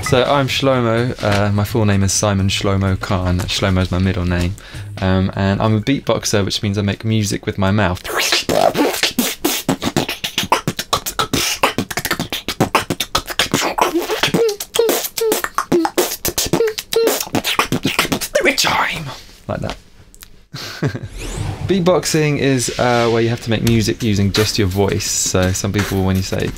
So I'm Shlomo, my full name is Simon Shlomo Khan, Shlomo is my middle name, and I'm a beatboxer, which means I make music with my mouth. Chime! Like that. Beatboxing is where you have to make music using just your voice. So some people, when you say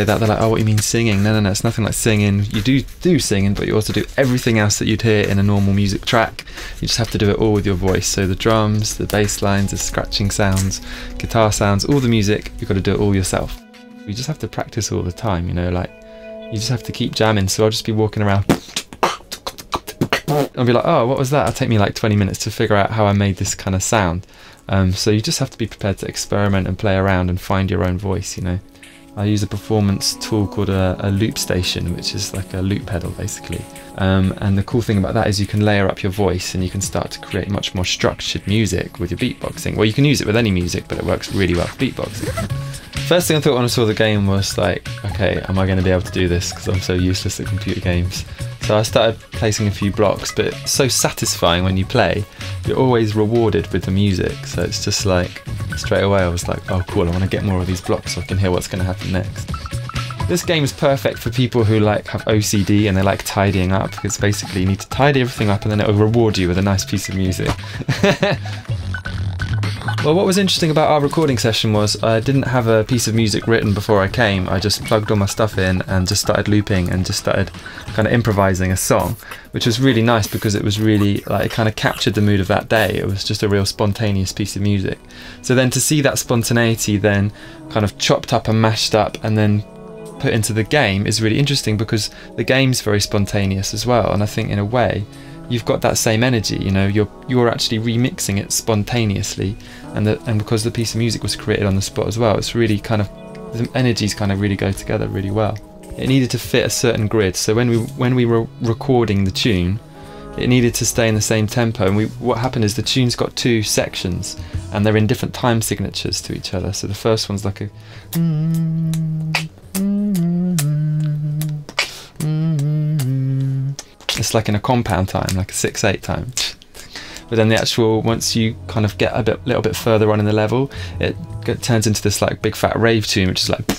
that, they're like, oh, what do you mean singing? No, it's nothing like singing. You do singing, but you also do everything else that you'd hear in a normal music track. You just have to do it all with your voice. So the drums, the bass lines, the scratching sounds, guitar sounds, all the music, you've got to do it all yourself. You just have to practice all the time, you know, like, you just have to keep jamming. So I'll just be walking around, I'll be like, oh, what was that? It'll take me like 20 minutes to figure out how I made this kind of sound. So you just have to be prepared to experiment and play around and find your own voice, you know. I use a performance tool called a loop station, which is like a loop pedal basically. And the cool thing about that is you can layer up your voice and you can start to create much more structured music with your beatboxing. Well, you can use it with any music, but it works really well for beatboxing. First thing I thought when I saw the game was like, okay, am I going to be able to do this? Because I'm so useless at computer games. So I started placing a few blocks, but it's so satisfying when you play. You're always rewarded with the music. So it's just like, straight away I was like, oh cool, I want to get more of these blocks so I can hear what's going to happen next. This game is perfect for people who like have OCD and they like tidying up, because basically you need to tidy everything up and then it will reward you with a nice piece of music. Well, what was interesting about our recording session was I didn't have a piece of music written before I came. I just plugged all my stuff in and just started looping and just started kind of improvising a song, which was really nice because it was really like, it kind of captured the mood of that day. It was just a real spontaneous piece of music. So then to see that spontaneity then kind of chopped up and mashed up and then put into the game is really interesting, because the game's very spontaneous as well. And I think in a way you've got that same energy, you know, you're actually remixing it spontaneously, and because the piece of music was created on the spot as well, it's really kind of, the energies kind of really go together really well. It needed to fit a certain grid, so when we were recording the tune, it needed to stay in the same tempo, and what happened is the tune's got two sections and they're in different time signatures to each other. So the first one's like a it's like in a compound time, like a 6/8 time. But then the actual, once you kind of get a little bit further on in the level, it turns into this like big fat rave tune, which is like,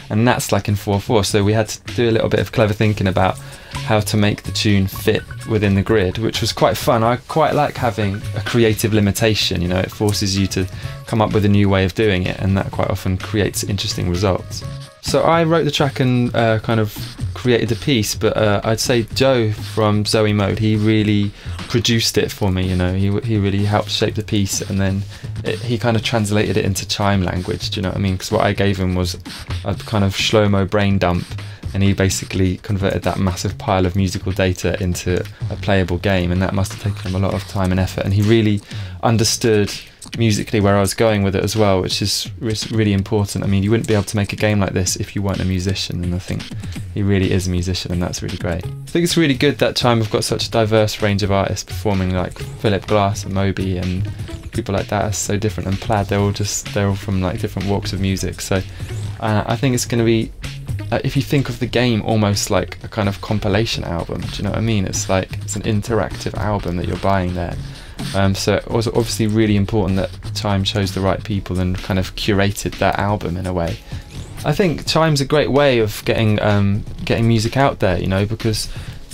and that's like in 4/4. So we had to do a little bit of clever thinking about how to make the tune fit within the grid, which was quite fun. I quite like having a creative limitation, you know, it forces you to come up with a new way of doing it, and that quite often creates interesting results. So I wrote the track and kind of created the piece, but I'd say Joe from Zoe Mode, he really produced it for me, you know, he really helped shape the piece, and then he kind of translated it into Chime language, do you know what I mean? Because what I gave him was a kind of Shlomo brain dump, and he basically converted that massive pile of musical data into a playable game, and that must have taken him a lot of time and effort, and he really understood musically where I was going with it as well, which is really important. I mean, you wouldn't be able to make a game like this if you weren't a musician, and I think he really is a musician, and that's really great. I think it's really good that Chime have got such a diverse range of artists performing, like Philip Glass and Moby and people like that are so different, and Plaid, they're all from like different walks of music. So I think it's going to be, if you think of the game almost like a kind of compilation album, do you know what I mean? It's like, it's an interactive album that you're buying there. So it was obviously really important that Chime chose the right people and kind of curated that album in a way. I think Chime's a great way of getting music out there, you know, because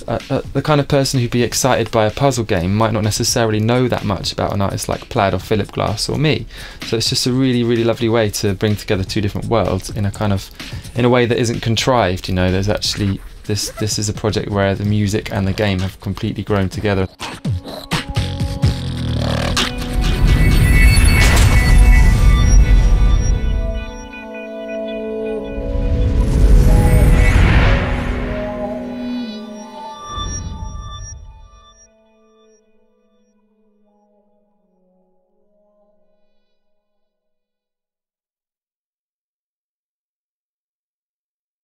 the kind of person who'd be excited by a puzzle game might not necessarily know that much about an artist like Plaid or Philip Glass or me. So it's just a really, really lovely way to bring together two different worlds in a way that isn't contrived, you know. There's actually, this is a project where the music and the game have completely grown together.